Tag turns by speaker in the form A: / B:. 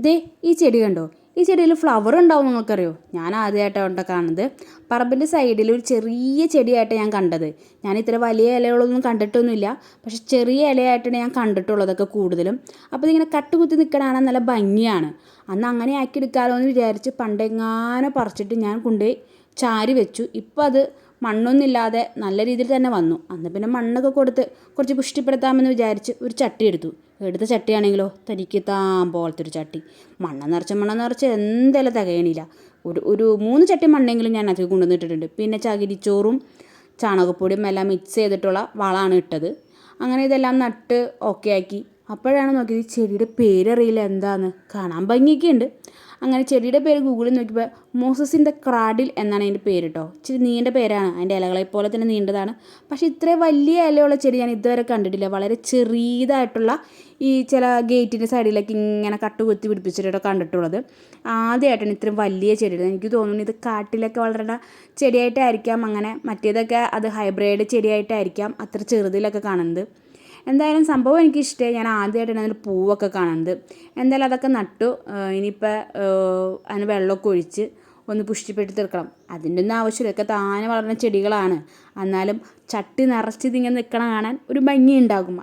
A: ദേ ഈ ചെടി കണ്ടോ? ഈ ചെടിയിൽ ഫ്ലവർ ഉണ്ടാവും നിങ്ങൾക്കറിയോ? ഞാൻ ആദ്യമായിട്ടാണ് കാണുന്നത്. പറമ്പിൻ്റെ സൈഡിൽ ഒരു ചെറിയ ചെടിയായിട്ട് ഞാൻ കണ്ടത്. ഞാൻ ഇത്ര വലിയ ഇലകളൊന്നും കണ്ടിട്ടൊന്നുമില്ല. പക്ഷെ ചെറിയ ഇലയായിട്ടാണ് ഞാൻ കണ്ടിട്ടുള്ളതൊക്കെ കൂടുതലും. അപ്പോൾ ഇതിങ്ങനെ കട്ടുകുത്തി നിൽക്കണതാണ് നല്ല ഭംഗിയാണ്. അന്ന് അങ്ങനെ ആക്കി എടുക്കാമല്ലോ എന്ന് വിചാരിച്ച് പണ്ടെങ്ങാനും പറിച്ചിട്ട് ഞാൻ കൊണ്ടുപോയി ചാരി വെച്ചു. ഇപ്പോൾ അത് മണ്ണൊന്നുമില്ലാതെ നല്ല രീതിയിൽ തന്നെ വന്നു. അന്ന് പിന്നെ മണ്ണൊക്കെ കൊടുത്ത് കുറച്ച് പുഷ്ടിപ്പെടുത്താമെന്ന് വിചാരിച്ച് ഒരു ചട്ടി എടുത്തു. എടുത്ത ചട്ടിയാണെങ്കിലോ തനിക്ക് പോലത്തെ ഒരു ചട്ടി. മണ്ണ് നിറച്ച് എന്തായാലും തികയണില്ല. ഒരു 3 ചട്ടി മണ്ണെങ്കിലും ഞാൻ അതിൽ കൊണ്ടുവന്നിട്ടിട്ടുണ്ട്. പിന്നെ ചകിരിച്ചോറും ചാണകപ്പൊടിയും എല്ലാം മിക്സ് ചെയ്തിട്ടുള്ള വളമാണ് ഇട്ടത്. അങ്ങനെ ഇതെല്ലാം നട്ട് ഓക്കെ ആക്കി. അപ്പോഴാണ് നോക്കിയത് ഈ ചെടിയുടെ പേരറിയില്ല എന്താന്ന്. കാണാൻ ഭംഗിയൊക്കെ ഉണ്ട്. അങ്ങനെ ചെടിയുടെ പേര് ഗൂഗിളിൽ നോക്കിയപ്പോൾ മോസസിൻ്റെ ക്രാഡിൽ എന്നാണ് അതിൻ്റെ പേര് കേട്ടോ. ഇച്ചിരി നീണ്ട പേരാണ്. അതിൻ്റെ ഇലകളെ പോലെ തന്നെ നീണ്ടതാണ്. പക്ഷേ ഇത്രയും വലിയ ഇലയുള്ള ചെടി ഞാൻ ഇതുവരെ കണ്ടിട്ടില്ല. വളരെ ചെറിയതായിട്ടുള്ള ഈ ചില ഗേറ്റിൻ്റെ സൈഡിലേക്ക് ഇങ്ങനെ കട്ടുകുത്തി പിടിപ്പിച്ചിട്ടോ കണ്ടിട്ടുള്ളത്. ആദ്യമായിട്ടാണ് ഇത്രയും വലിയ ചെടി. എനിക്ക് തോന്നുന്നു ഇത് കാട്ടിലൊക്കെ വളരുന്ന ചെടിയായിട്ടായിരിക്കാം. അങ്ങനെ മറ്റേതൊക്കെ അത് ഹൈബ്രിഡ് ചെടിയായിട്ടായിരിക്കാം അത്ര ചെറുതിലൊക്കെ കാണുന്നത്. എന്തായാലും സംഭവം എനിക്കിഷ്ടമായി. ഞാൻ ആദ്യമായിട്ടാണ് അതിൽ പൂവൊക്കെ കാണുന്നത്. എന്തായാലും അതൊക്കെ നട്ടു. ഇനിയിപ്പോൾ അതിന് വെള്ളമൊക്കെ ഒഴിച്ച് ഒന്ന് പുഷ്ടിപ്പെടുത്തി തീർക്കണം. അതിൻ്റെ ഒന്നും ആവശ്യമില്ല. ഒക്കെ താനെ വളർന്ന ചെടികളാണ്. എന്നാലും ചട്ടി നിറച്ച് ഇതിങ്ങനെ നിൽക്കണ കാണാൻ ഒരു ഭംഗി ഉണ്ടാകും.